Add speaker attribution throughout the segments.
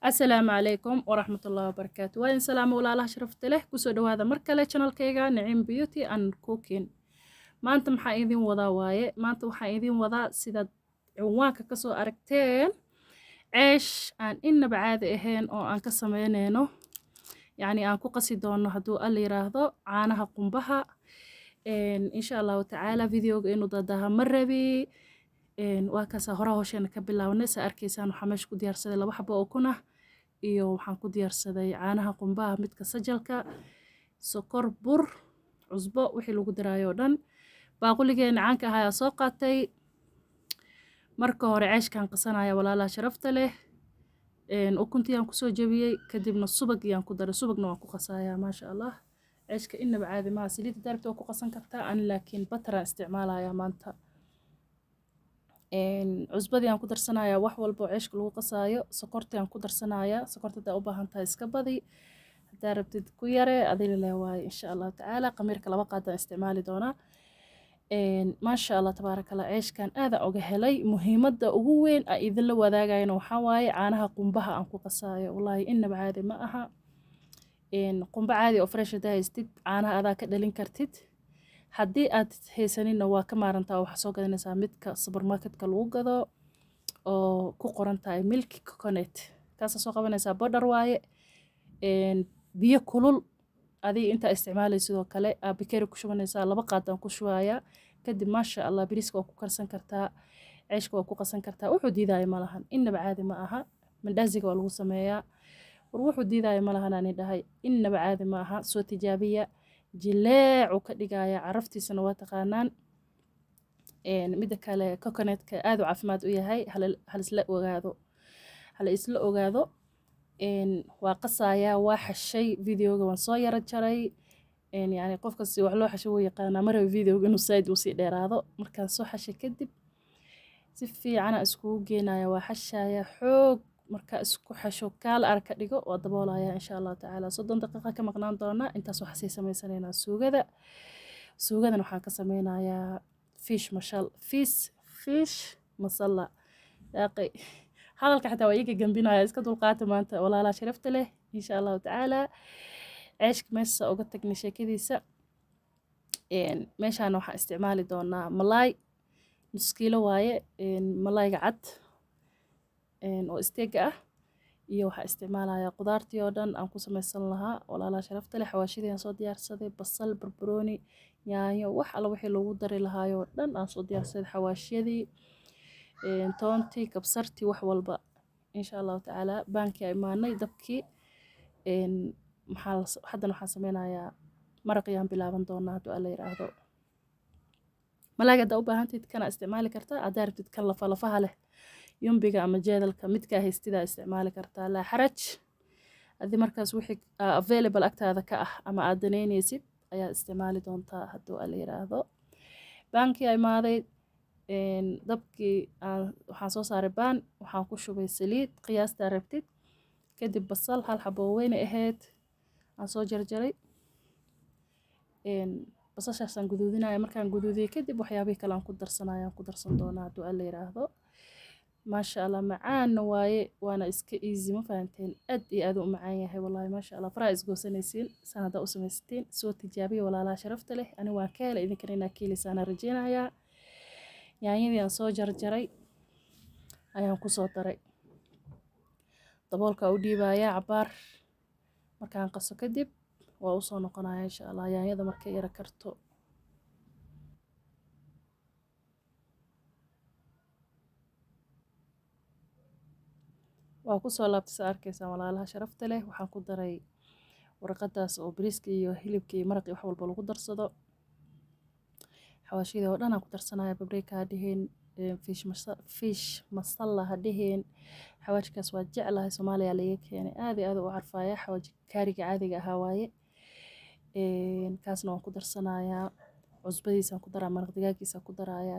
Speaker 1: Asalaamu calaykum waraxmatullaahi wabarakaatu. Waa in salaamo walaalaha sharafta leh kusoo dhawaada mar kale channelkayga Naciim Beauty and Cooking. Maanta maxaa idin wadaa waaye? Maanta waxaa idin wadaa sida cinwaanka kasoo aragteen ceesh aan innaba caadi ahayn oo aan ka sameyneyno. Yacni aan ku qasi doono hadduu alla yiraahdo caanaha qumbaha. Insha Allahu tacaala videoga inuu dadaha ma rabi. Waa kaasa hore hawshan ka bilaabnay sa arkaysaan waxaa meesha ku diyaarsaday 2 xabo oo kuna iyo waxaan ku diyaarsaday caanaha qumbaha midka sajalka sokor bur cusbo wixii lagu daraayo dhan baaquligeena caanka ahaa soo qaatay marka hore ceeshkan qasanaya walaalaha sharafta leh ukuntii aan ku soo jabiyay kadibna subag iyaan ku daray subagna waan ku qasayaa maasha Allah ceeshka innaba caadi ma saliid darabta oo ku qasan kartaa aan laakiin butter isticmaalaya maanta cusbadii aan ku darsanayaa wax walba oo ceeshka lagu qasaayo sokortii aan ku darsanayaa sokortada u baahan tahay iska badi hadaa rabtid ku yare adila leeyahay insha Allah tacaala qamiirka 2 qaad aan isticmaali doonaa maasha Allah tabarakallah ceeshkan aad uga helay muhiimadda ugu weyn ay idin la wadaagayna waxa waaye caanaha qumbaha aan ku qasaayo wallahi innaba caadi ma aha qumba caadi oo fresh dahaystid caanaha adaa ka dhalin kartid haddii aad haysanina waa ka maarantaa waxa soo gadanaysaa midka supermarketka lagu gado oo ku qoran tahay milk coconut kaas soo qabanaysaa butter waaye biyo kulul adii inta isticmaalay sidoo kale bikeri ku shubanaysaa 2 qaad aan ku shubaaya kadib maasha Allah bariiska waa ku karsan kartaa ceeshka waa ku qasan kartaa wuxuu diidaay malahan innaba caadi ma aha mandaaziga waa lagu sameeyaa wuxuu diidaay malahan aan dhahay innaba caadi ma aha soo tijaabiya jileecu ka dhigaya caraftiisana waa taqaanaan midda kale coconutka aad u caafimaad u yahay hal isla ogaado waa qasaya waa xashay videoga waan soo yara jaray yani qofka si wax loo xasho way yaqaana mar videoga inuu side u sii dheeraado markaan soo xashay kadib si fiican isku geenaya waa xashaya xoog marka isku xasho kaal arka dhigo oo daboolaya insha Allah tacaala 30 daqiiqo ka maqnaan doona intaas waxa sii sameysanaynaa suugadan waxaan ka sameynayaa fish masala yaaqay hadalka xataa waa iga gambinaya iska dulqaata maanta walaalaha sharafta leh insha Allah tacaala ceeshka meesha uga tagnay sheekadiisa meeshaan waxaan isticmaali doonaa malaay nus kiilo waaye malaayga cad oo isteega ah iyo waxa isticmaalaya qudaartii oo dhan aan ku sameysan lahaa walaalaha sharafta leh xawaashidii aan soo diyaarsaday basal barbarooni yaanyo wax alla wixii lagu dari lahaayo dhan aan soo diyaarsaday xawaashiyadii toontii kabsartii wax walba insha Allah tacaala baankii ay maanay dabkii haddana waxaan sameynayaa maraqiyaan bilaaban doonaa hadduu alla yiraahdo malaayga u baahantayd kana isticmaali kartaa hadaa rabtid kan lafaha leh yumbiga ama jeedalka midka haystida isticmaali kartaa la xaraj hadii markaas wixii available agtaada ka ah ama aad daneynaysid ayaa isticmaali doontaa hadduu alla yiraahdo baankii ay maaday dabkii waxaan soo saaray baan waxaan ku shubay saliid qiyaasta rabtid kadib basal hal xabo weyn ahayd aan soo jarjaray basashaasaan guduudinaya markaan guduudiyay kadib waxyaabihi kale aan ku darsan doonaa hadduu alla yiraahdo maasha Allah macaan waaye waana iska easy ma fahanteen aad iyo aad u macaan yahay wallahi maasha Allah faraha isgoosanaysiin sanada u sameysteen soo tijaabiya walaalaha sharafta leh ani waa ka helay idinkan inaa keelisaana rajeynayaa yaanyadii aan soo jarjaray ayaan ku soo daray daboolka u dhiibaya cabaar markaan qaso kadib waa u soo noqonaya insha Allah yaanyada markay yara karto waa ku soo laabtay arkaysan walaalaha sharafta leh waxaan ku daray warqadaas oo bariiska iyo hilibka iyo maraqi wax walba lagu darsado xawaashida oo dhan aan ku darsanaya paprika hadheen fish masala hadheen xawaashkaas waa jeclahay Soomaaliya laga keenay aad iyo aad u carfaya xawaash kaariga caadiga ah waaye kaasna waan ku darsanayaa cusbadiisa ku daraa maraq digaagiisa ku daraaya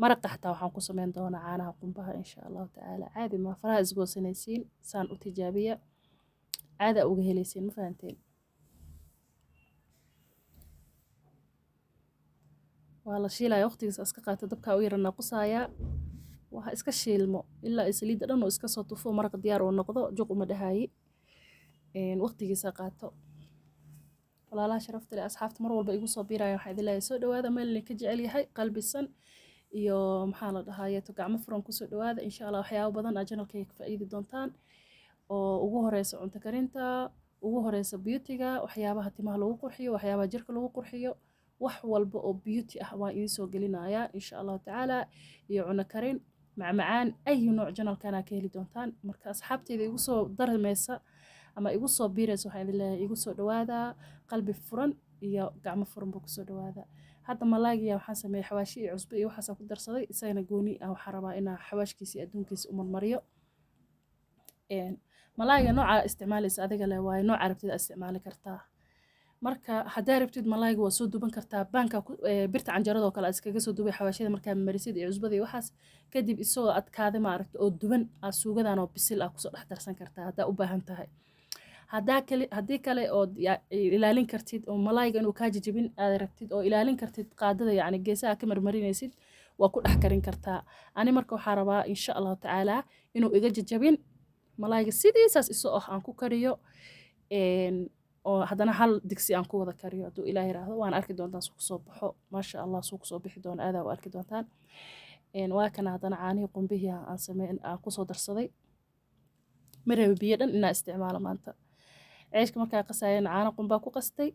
Speaker 1: maraqa xataa waxaan ku sameyn doonaa caanaha qumbaha insha Allah tacaala caadi ma faraha isgoosanaysiin saan u tijaabiya caada uga helaysiin ma fahanteen waa la shiilaya waqtigiisa iska qaata dabka u yarana qusaya waxa iska shiilmo ilaa isliida dhan oo iska soo tufo maraq diyaar oo noqdo juq uma dhahayi waqtigiisa qaato walaalaha sharafta leh asxaabta mar walba igu soo biiraya waxaa idin leeyahay soo dhawaada meel ka jecel yahay qalbisan iyo maxaa la dhahaye to gacmo furan kusoo dhawaada insha allah waxyaabo badan aa channelkayga ka faa'iidi doontaan oo ugu horeysa cunto karinta ugu horeysa beautyga waxyaabaha timaha lagu qurxiyo waxyaabaha jirka lagu qurxiyo wax walba oo beauty ah waan idin soo gelinayaa insha allahu tacaala iyo cuno karin macmacaan ayu nooc channelkana ka heli doontaan marka asxaabteyda igu soo darmeysa ama igu soo biiraysa waxaan idin leeyahay igu soo dhawaada qalbi furan iyo gacmo furan buu kusoo dhawaada hadda malaagiya waxaan sameeyay xawaashi iyo cusbo iyo waxaas ku darsaday isagana gooni ah waxaan rabaa inaan xawaashkiisa adduunkiisa u marmariyo malaayiga nooca isticmaalaysa adiga leh waaye nooca rabtida isticmaali kartaa marka haddaa rabtid malaayiga waa soo duban kartaa baanka birta canjarada oo kale aad iskaga soo dubay xawaashida markaa marisid iyo cusbada iyo waxaas kadib isagoo adkaaday maaragta oo duban aa suugadan oo bisil ah kusoo dhex darsan kartaa haddaa u baahan tahay haddii kale ood ilaalin kartid oo malaayiga inuu kaa jijibin aad rabtid oo ilaalin kartid qaadada yacni geesaha ka marmarinaysid waa ku dhex karin kartaa ani marka waxaa rabaa insha allahu tacaalaa inuu iga jijabin malaayiga sidiisaas isoo ah aan ku kariyo oo haddana hal digsi aan ku wada kariyo hadduu ilaah yiraahdo waan arki doontaan suu kusoo baxo maasha allah suu kusoo bixi doona aadaa u arki doontaan waa kana haddana caanihii qumbihii aan kusoo darsaday ma rabi biyo dhan inaa isticmaalo maanta ceeshka markaa qasayana caano qumbaa ku qastay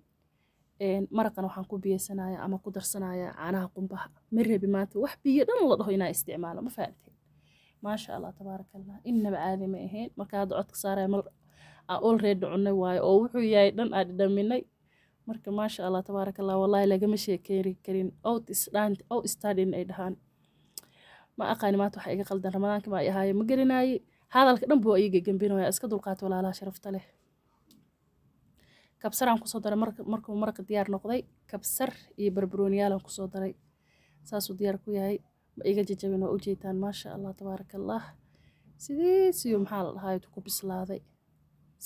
Speaker 1: maraqana waxaan ku biyeysanaya ama ku darsanaya caanaha qumbaha ma rabi maanta wax biyo dhan la dhaho inaa isticmaalo ma fahamtay maasha allah tabaaraka allah innaba caadi ma ahayn marka hadda codka saaraya mal already cunay waayo oo wuxuu yahay dhan aan dhaminay marka maasha allah tabaaraka allah wallahi lagama sheekeeri karin outstanding ay dhahaan ma aqaani maanta waxa iga qaldan ramadaanka ma ay ahaaye ma garanaayey hadalka dhan buu iga gambinaya iska dulqaato walaalaha sharafta leh kabsaraan kusoo daray markuu maraqa diyaar noqday kabsar iyo barbarooniyaalan kusoo daray saasuu diyaar ku yahay ma iga jajabin waa ujeedaan maasha allah tabaaraka allah sidiisiyo maxaa la dhahaa ku bislaaday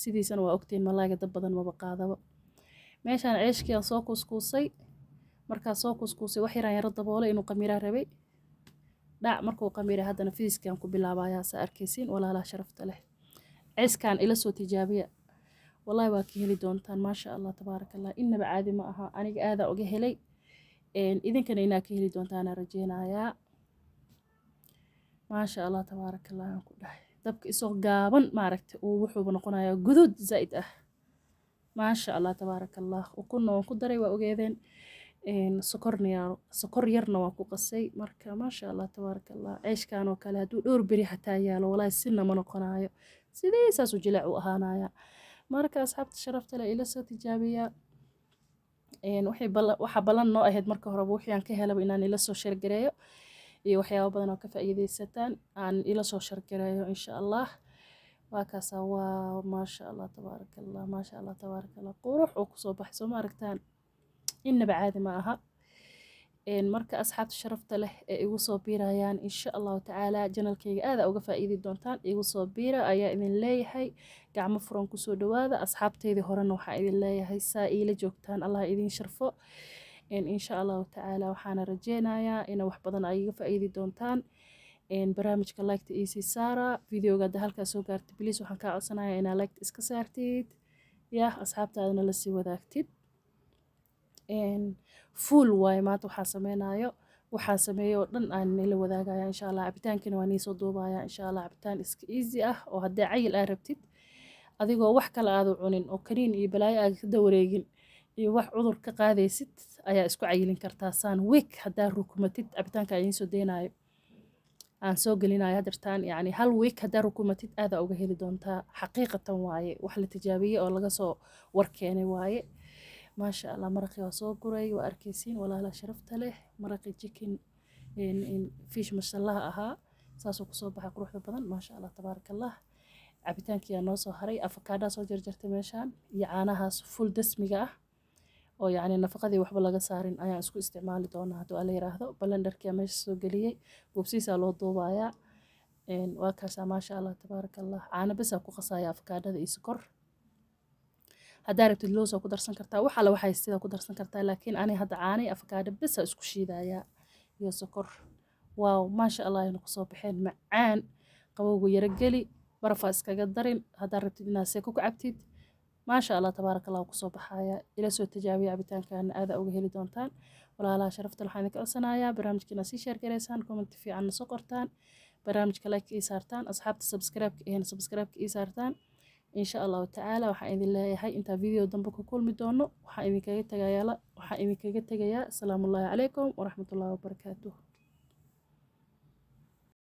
Speaker 1: sidiisana waa ogtiin malaaga dab badan maba qaadaba meeshaan ceeshkii aan soo kuskuusay markaa soo kuskuusay wax yaraan yaro daboolay inuu qamiiraa rabay dhac markuu qamiiray haddana fiiskaan ku bilaabayaa saa arkaysiin walaalaha sharafta leh ceeskaan ila soo tijaabiya wallahi waa ka heli doontaan maasha allah tabaaraka allah innaba caadi ma aha aniga aadaa uga helay idinkana inaa ka heli doontaana rajeynayaa maasha allah tabaaraka allah aan ku dhahay dabka isoo gaaban maaragta uu wuxuu noqonayaa guduud zaid ah maasha allah tabaaraka allah ukunna waan ku daray waa ogeedeen sokor yarna waan ku qasay marka maasha allah tabaaraka allah ceeshkan oo kale hadduu dhowr beri xataa yaalo wallahi sinna ma noqonayo sidiisaas u jilaac u ahaanaya marka asxaabta sharafta leh ila soo tijaabiya waxa ballan noo ahayd marka horeba wixii aan ka helaba inaan ila soo shargareeyo iyo waxyaabo badan oo ka faa'iideysataan aan ila soo shargareeyo insha allah waa kaasa waa maasha allah tabaaraka allah maasha allah tabaaraka allah qurux oo kusoo baxay soo ma aragtaan innaba caadi ma aha marka asxaabta sharafta leh ee igu soo biirayaan insha allahu tacaala janalkayga aada uga faa'iidi doontaan igu soo biira ayaa idin leeyahay gacmo furan kusoo dhawaada asxaabteydii horena waxaa idin leeyahay saa iila joogtaan allah idin sharfo insha allahu tacaala waxaana rajeynayaa ina wax badan ay iga faa'iidi doontaan barnaamijka liketa iisii saara videoga hadda halkaa soo gaartid please waxaan kaa codsanayaa inaa liketa iska saartid yah asxaabtaadana lasii wadaagtid full waaye maanta waxaa sameynayo waxaa sameeyo oo dhan aan ila wadaagaya insha allah cabitaankana waa nii soo duubaya insha allah cabitaan iska easy ah oo haddii cayil aa rabtid adigoo wax kale aadu cunin oo kaniin iyo balaayo aad ka dawareegin iyo wax cudur ka qaadaysid ayaa isku cayilin kartaa saan week haddaa rukumatid cabitaanka idiin soo deynayo aan soo gelinayo hadirtaan yacni hal week haddaa rukumatid aadaa uga heli doontaa xaqiiqatan waaye wax la tijaabiyey oo laga soo warkeenay waaye maasha allah maraqii waa soo guray waa arkaysiin walaalaha sharafta leh maraqii chicken fish mashallaha ahaa saasuu kusoo baxay quruxda badan maasha allah tabaaraka allah cabitaankii aa noo soo haray afakaadhaa soo jarjartay meeshaan iyo caanahaas full dasmiga ah oo yacni nafaqadii waxba laga saarin ayaan isku isticmaali doonaa hadduu alla yiraahdo balandarkiyaa meesha soo geliyey buubsiisaa loo duubayaa waa kaasaa maasha allah tabaaraka allah caano besaa ku qasaya afakaadhada iyo sokor haddaa rabtid loos oo ku darsan kartaa wax alle waxay sida ku darsan kartaa laakiin ani hadda caano iyo afakaadho besa isku shiidayaa iyo sokor واو ما شاء الله إنه كسو بحين معان قبوغو يرقلي برفا اسكاقا دارين هذا ربتي الناس يكوك عبتيد ما شاء الله تبارك الله كسو بحايا إلى سو تجابي عبتان كان آذا أوغهيلي دونتان ولا لا شرفت الحانك أصنايا برامج كنا سي شير قريسان كومنت في عنا سقرتان برامج كلايك إيسارتان أصحاب السبسكرايب إيهن سبسكرايب إيسارتان إن شاء الله تعالى waxaa idin leeyahay inta video dambe ku kulmi doono waxaa idin kaga tagayaa assalaamu alaykum wa rahmatullahi wa barakatuh